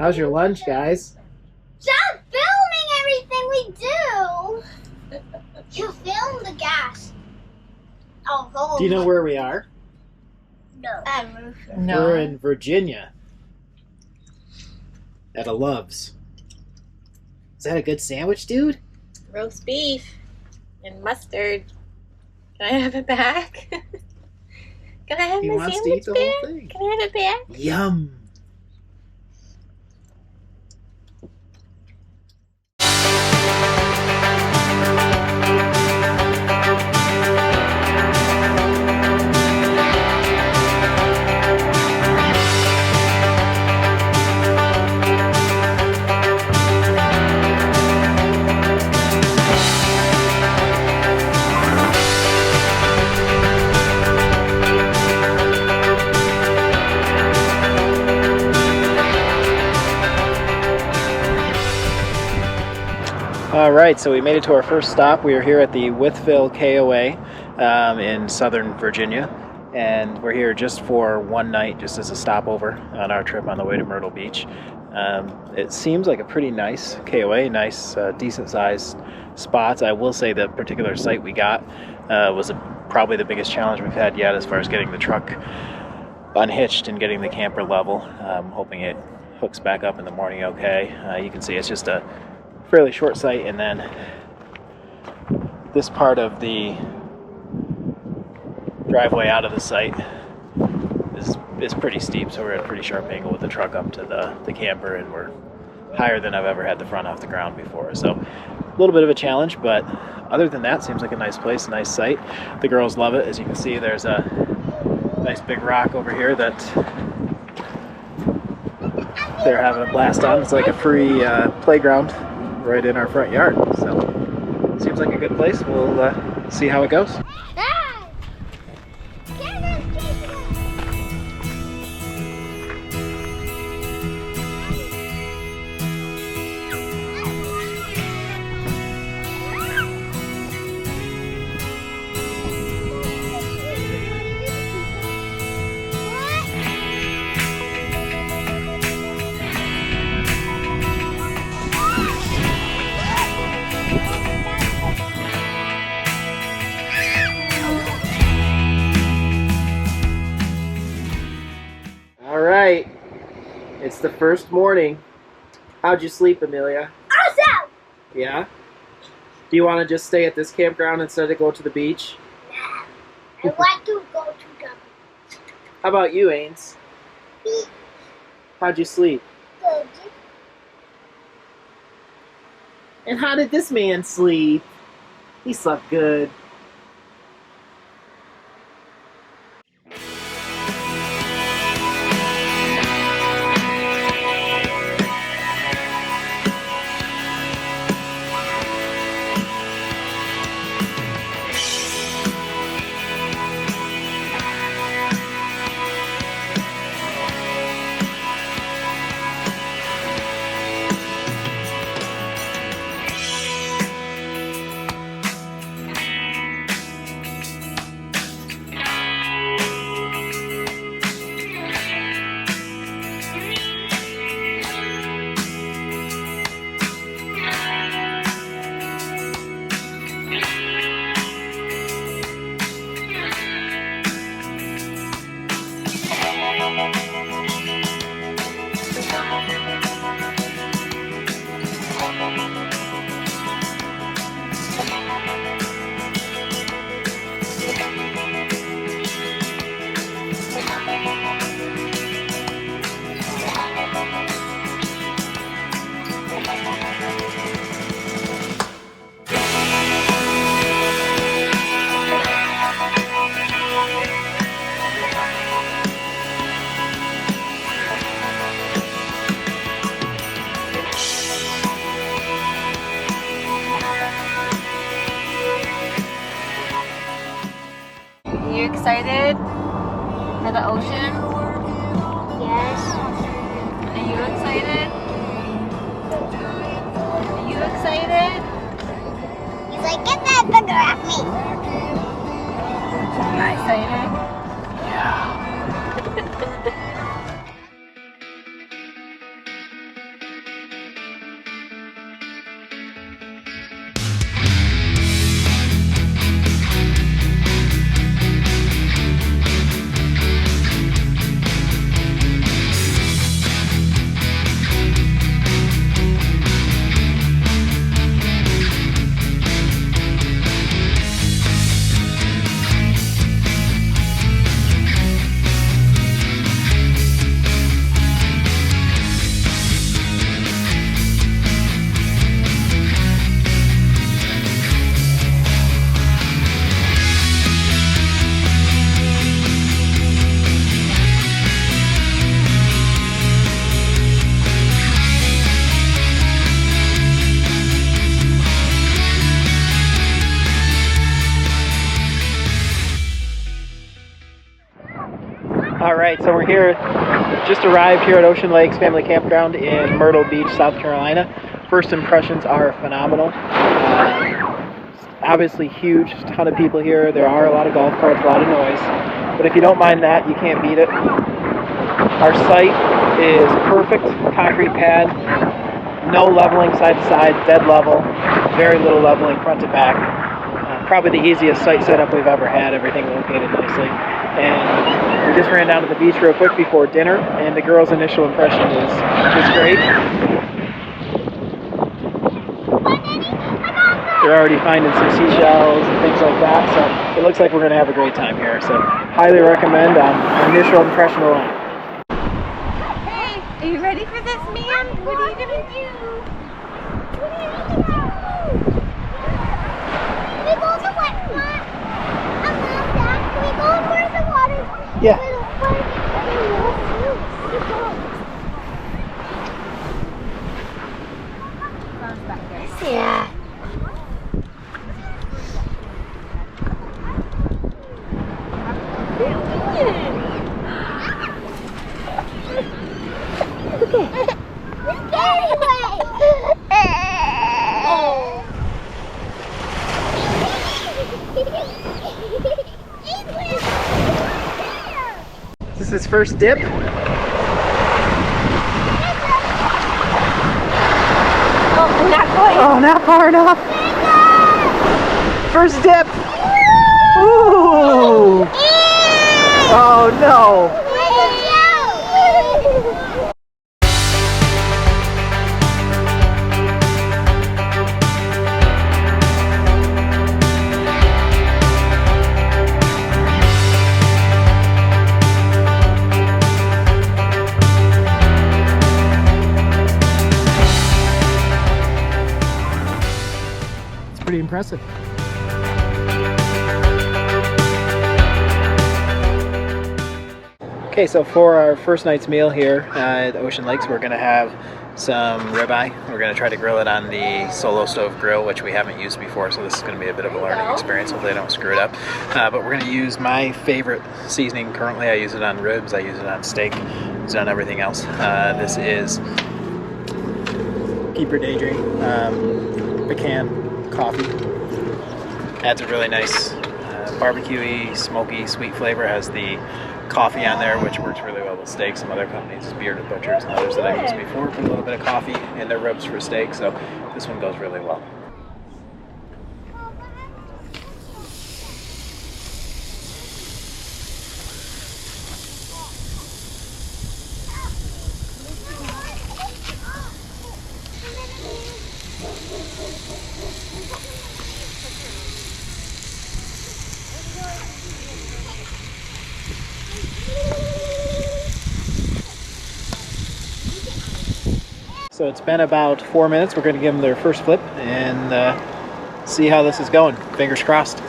How's your lunch, guys? Stop filming everything we do! You film the gas. Oh, Do you know where we are? No. No. We're in Virginia. At a Love's. Is that a good sandwich, dude? Roast beef and mustard. Can I have it back? Can I have He my wants to sandwich eat the back? whole thing. Can I have it back? Yum. All right, so we made it to our first stop. We are here at the Wytheville KOA in Southern Virginia, and we're here just for one night, just as a stopover on our trip on the way to Myrtle Beach. It seems like a pretty nice KOA, nice, decent-sized spots. I will say the particular site we got was probably the biggest challenge we've had yet as far as getting the truck unhitched and getting the camper level. Hoping it hooks back up in the morning okay. You can see it's just a fairly short site, and then this part of the driveway out of the site is pretty steep, so we're at a pretty sharp angle with the truck up to the camper, and we're higher than I've ever had the front off the ground before. So a little bit of a challenge, but other than that, seems like a nice place, nice site. The girls love it. As you can see, there's a nice big rock over here that they're having a blast on. It's like a free playground right in our front yard, so seems like a good place. We'll see how it goes. All right, it's the first morning. How'd you sleep, Amelia? Awesome! Yeah? Do you want to just stay at this campground instead of go to the beach? No. I want to go to the beach. How about you, Ains? How'd you sleep? Good. And how did this man sleep? He slept good. Are you excited for the ocean? Yes. Are you excited? Are you excited? He's like, get that finger at me. Are you excited? Yeah. All right, so we're here, just arrived here at Ocean Lakes Family Campground in Myrtle Beach, South Carolina. First impressions are phenomenal. Obviously huge, ton of people here. There are a lot of golf carts, a lot of noise. But if you don't mind that, you can't beat it. Our site is perfect, concrete pad, no leveling side to side, dead level, very little leveling front to back. Probably the easiest site setup we've ever had, everything located nicely. And we just ran down to the beach real quick before dinner, and the girls' initial impression is great. They're already finding some seashells and things like that, so it looks like we're going to have a great time here. So highly recommend initial impression alone. Hey, are you ready for this, man? What are you going to do? What are you going to do? Can we go to wet spot? I love that. Can we go where the water's Yeah. Yeah. This is his first dip. Oh, not quite. Oh, not far enough. First dip. Ooh. Oh no. It's pretty impressive. Okay, so for our first night's meal here at Ocean Lakes, we're going to have some ribeye. We're going to try to grill it on the solo stove grill, which we haven't used before, so this is going to be a bit of a learning experience. Hopefully I don't screw it up. But we're going to use my favorite seasoning currently. I use it on ribs, I use it on steak, I use it on everything else. This is Keep Your Daydream pecan coffee. Adds a really nice barbecue-y, smoky, sweet flavor. Has the coffee on there, which works really well with steak. Some other companies, Bearded Butchers and others that I've used before, put a little bit of coffee in their ribs for steak, so this one goes really well. So it's been about 4 minutes. We're going to give them their first flip and see how this is going. Fingers crossed.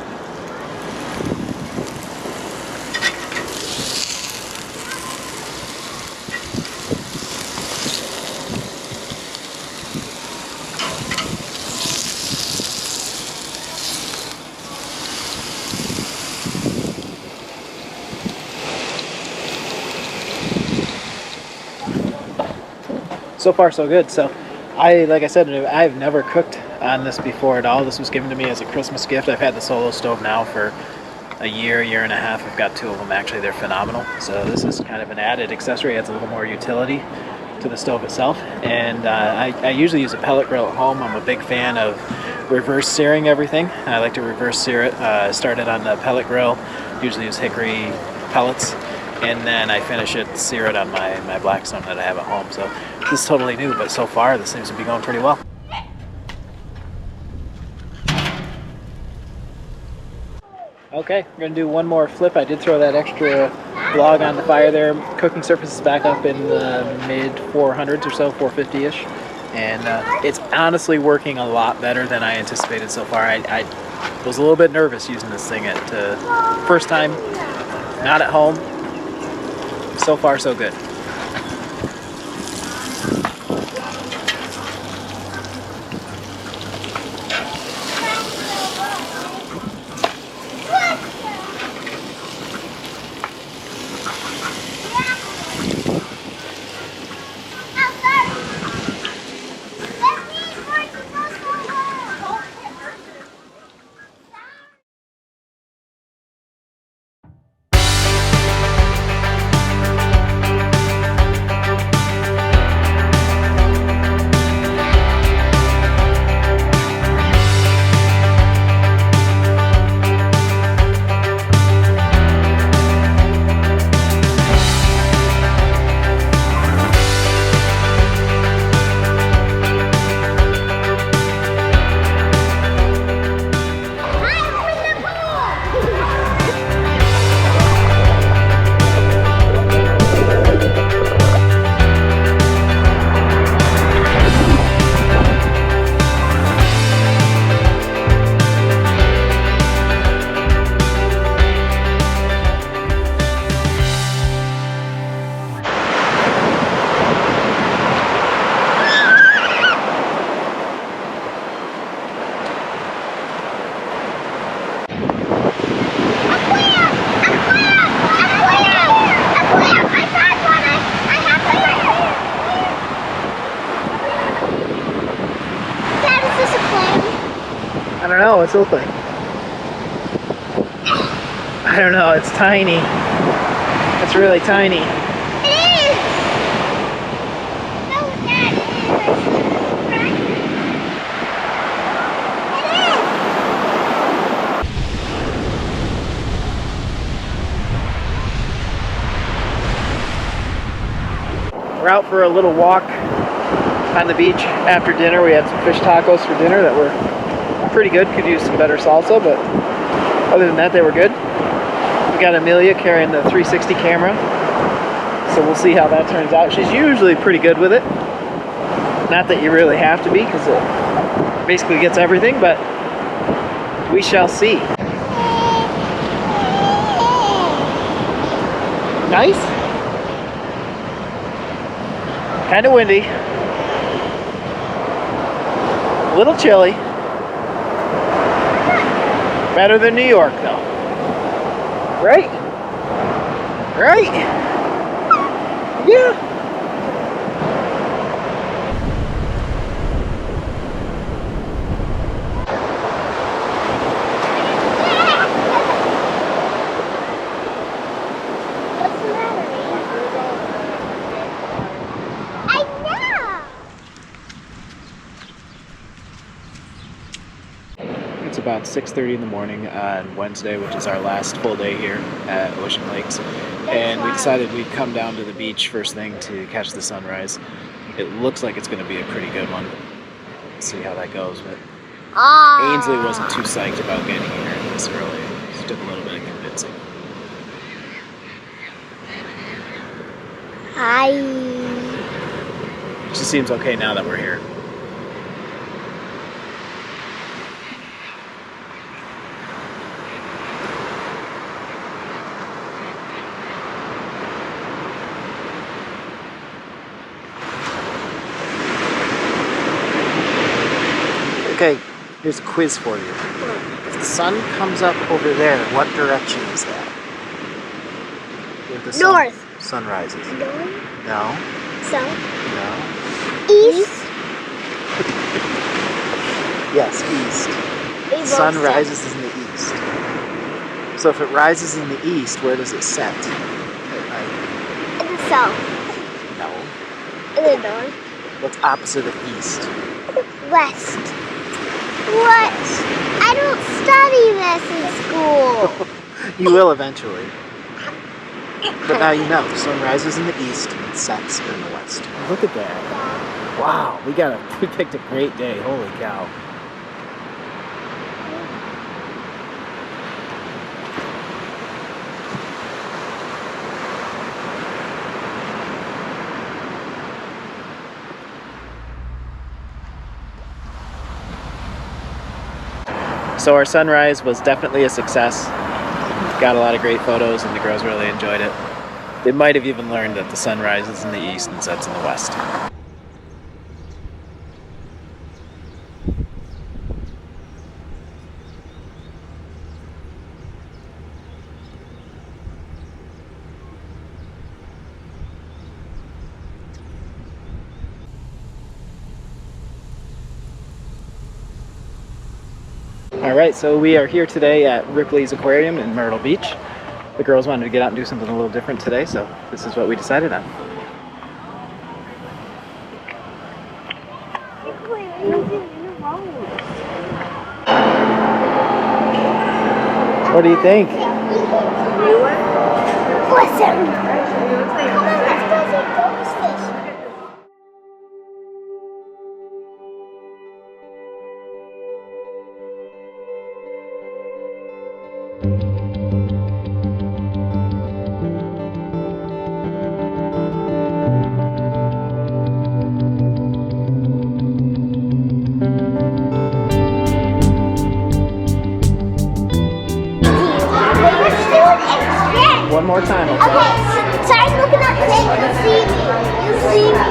So far so good. So like I said, I've never cooked on this before at all. This was given to me as a Christmas gift. I've had the solo stove now for a year and a half. I've got two of them actually. They're phenomenal. So this is kind of an added accessory. Adds a little more utility to the stove itself. And I usually use a pellet grill at home. I'm a big fan of reverse searing everything. I like to reverse sear it. Started on the pellet grill. Usually use hickory pellets. And then I finish it, sear it on my Blackstone that I have at home. So this is totally new, but so far this seems to be going pretty well. Okay, we're going to do one more flip. I did throw that extra log on the fire there. Cooking surface is back up in the mid 400s or so, 450-ish. And it's honestly working a lot better than I anticipated so far. I was a little bit nervous using this thing at first time, not at home. So far, so good. know. What's it look like? I don't know. It's tiny. It's really tiny. It is! No, Dad, it is! We're out for a little walk on the beach after dinner. We had some fish tacos for dinner that were pretty good. Could use some better salsa, but other than that, they were good. We got Amelia carrying the 360 camera, so we'll see how that turns out. She's usually pretty good with it. Not that you really have to be, because it basically gets everything, but we shall see. Nice. Kind of windy. A little chilly. Better than New York, though. Right? Right? Yeah. What's the matter? I know! It's about 6:30 in the morning on Wednesday, which is our last full day here at Ocean Lakes. And we decided we'd come down to the beach first thing to catch the sunrise. It looks like it's going to be a pretty good one. Let's see how that goes. But Ainsley wasn't too psyched about getting here this early. It took a little bit of convincing. Hi. She seems okay now that we're here. Okay, here's a quiz for you. If the sun comes up over there, what direction is that? Where the North. Sun rises. North. No. South. No. East. Yes, east. The sun rises in the east. So if it rises in the east, where does it set at night? In the south. No. In the north. What's opposite of east? West. What? I don't study this in school. You will eventually. But now you know. The sun rises in the east and it sets in the west. Look at that. Wow, we picked a great day. Holy cow. So our sunrise was definitely a success. Got a lot of great photos and the girls really enjoyed it. They might have even learned that the sun rises in the east and sets in the west. Alright, so we are here today at Ripley's Aquarium in Myrtle Beach. The girls wanted to get out and do something a little different today, so this is what we decided on. What do you think? Awesome! Come on, let's go see those fish. One more time, okay? Okay, start looking at the thing. You see me.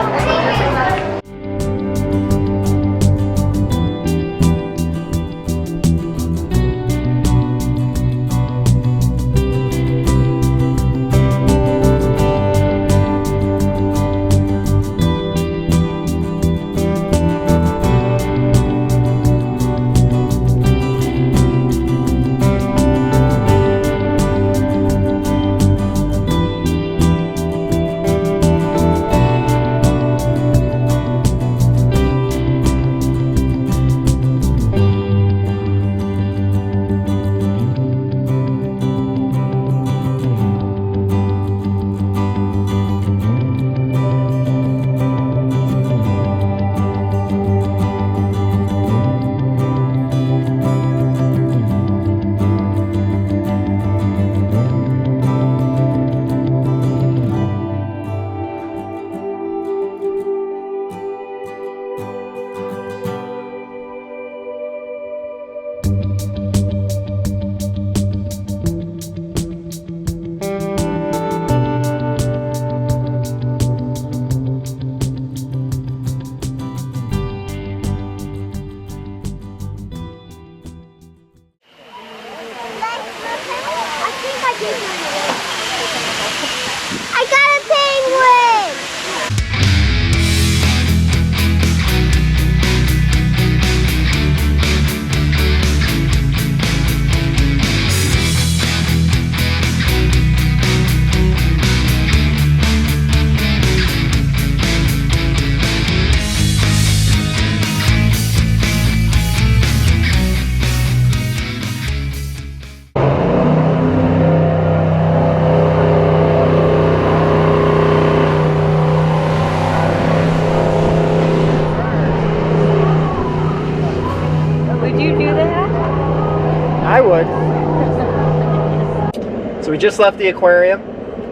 I got a penguin! Would you do that? I would. So we just left the aquarium.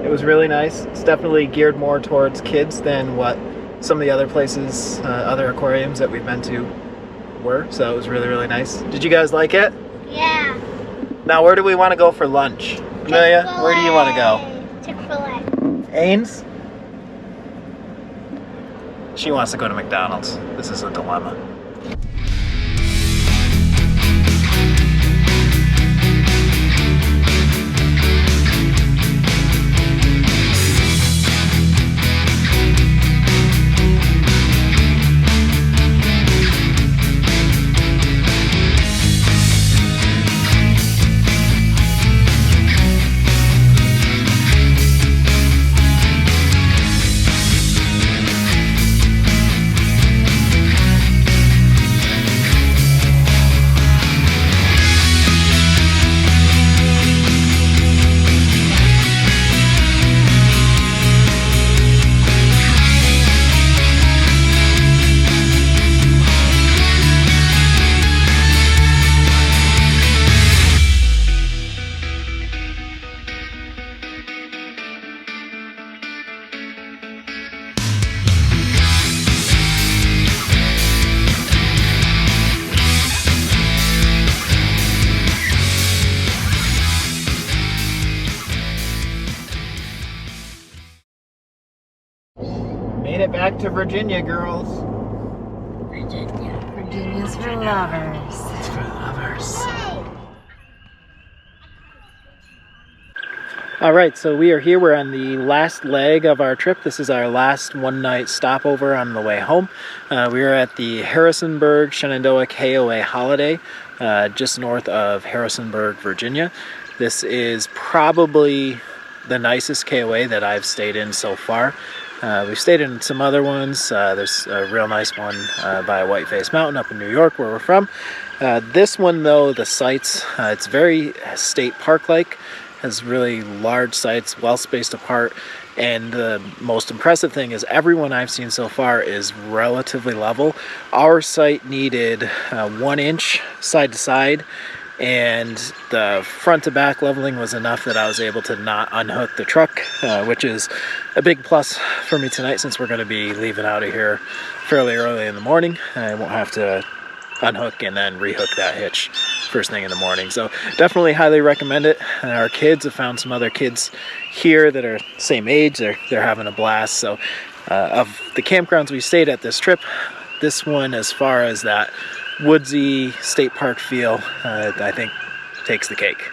It was really nice. It's definitely geared more towards kids than what some of the other places, other aquariums that we've been to were. So it was really, really nice. Did you guys like it? Yeah. Now where do we want to go for lunch? Amelia, where do you want to go? Chick-fil-A. Ains? She wants to go to McDonald's. This is a dilemma. Made it back to Virginia, girls. Virginia's for lovers. It's for lovers. All right, so we are here. We're on the last leg of our trip. This is our last one-night stopover on the way home. We are at the Harrisonburg Shenendoah KOA holiday, just north of Harrisonburg, Virginia. This is probably the nicest KOA that I've stayed in so far. We've stayed in some other ones. There's a real nice one by Whiteface Mountain up in New York, where we're from. This one, though, the sites, it's very state park-like. Has really large sites, well spaced apart, and the most impressive thing is everyone I've seen so far is relatively level. Our site needed 1 inch side to side, and the front to back leveling was enough that I was able to not unhook the truck, which is a big plus for me tonight since we're going to be leaving out of here fairly early in the morning. I won't have to unhook and then rehook that hitch first thing in the morning. So definitely highly recommend it. Our kids have found some other kids here that are same age. They're having a blast. So of the campgrounds we stayed at this trip, this one, as far as that woodsy state park feel, I think takes the cake.